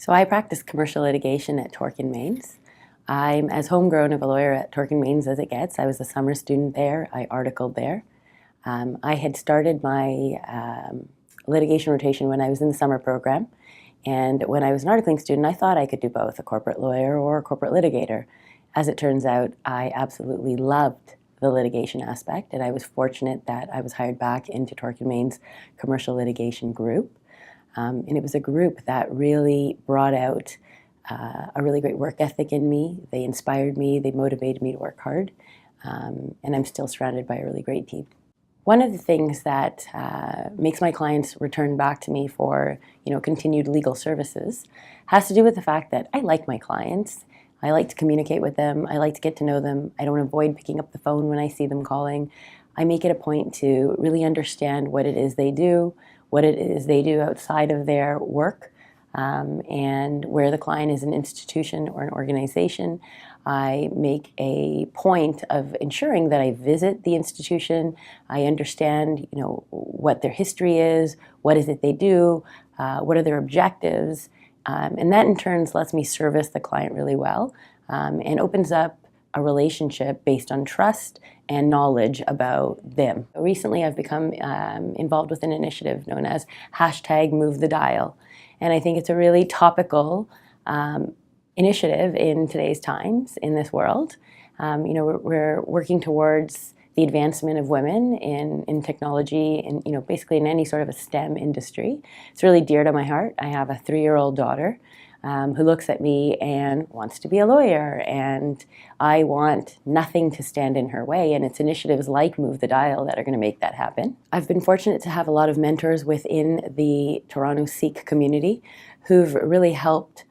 So I practice commercial litigation at Torkin, Mains. I'm as homegrown of a lawyer at Torkin, Mains as it gets. I was a summer student there. I articled there. I had started my litigation rotation when I was in the summer program. And when I was an articling student, I thought I could do both, a corporate lawyer or a corporate litigator. As it turns out, I absolutely loved the litigation aspect, and I was fortunate that I was hired back into Torkin, Mains' commercial litigation group. And it was a group that really brought out a really great work ethic in me. They inspired me, they motivated me to work hard, and I'm still surrounded by a really great team. One of the things that makes my clients return back to me for continued legal services has to do with the fact that I like my clients. I like to communicate with them. I like to get to know them. I don't avoid picking up the phone when I see them calling. I make it a point to really understand what it is they do, what it is they do outside of their work, and where the client is an institution or an organization. I make a point of ensuring that I visit the institution. I understand, what their history is, what is it they do, what are their objectives, and that in turn lets me service the client really well, and opens up a relationship based on trust and knowledge about them. Recently, I've become involved with an initiative known as #MoveTheDial, and I think it's a really topical initiative in today's times, in this world. We're working towards the advancement of women in technology and basically in any sort of a STEM industry. It's really dear to my heart. I have a 3-year-old daughter who looks at me and wants to be a lawyer, and I want nothing to stand in her way, and it's initiatives like Move the Dial that are going to make that happen. I've been fortunate to have a lot of mentors within the Toronto Sikh community who've really helped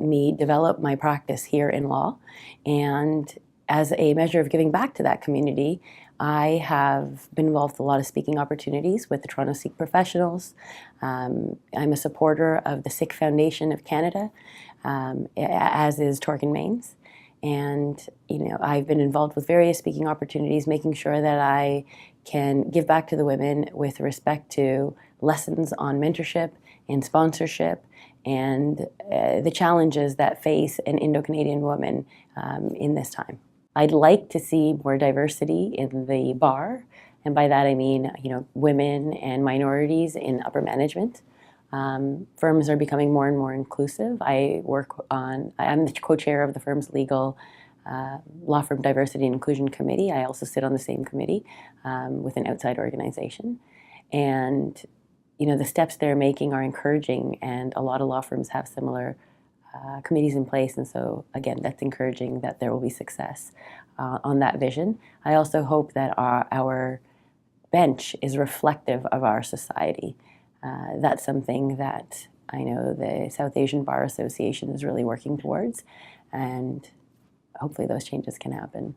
me develop my practice here in law, and as a measure of giving back to that community, I have been involved with a lot of speaking opportunities with the Toronto Sikh professionals. I'm a supporter of the Sikh Foundation of Canada, as is Torkin, Mains. And I've been involved with various speaking opportunities, making sure that I can give back to the women with respect to lessons on mentorship and sponsorship and the challenges that face an Indo-Canadian woman in this time. I'd like to see more diversity in the bar, and by that I mean, women and minorities in upper management. Firms are becoming more and more inclusive. I'm the co-chair of the firm's legal law firm diversity and inclusion committee. I also sit on the same committee with an outside organization, and the steps they're making are encouraging, and a lot of law firms have similar committees in place, and so again, that's encouraging that there will be success on that vision. I also hope that our bench is reflective of our society. That's something that I know the South Asian Bar Association is really working towards, and hopefully those changes can happen.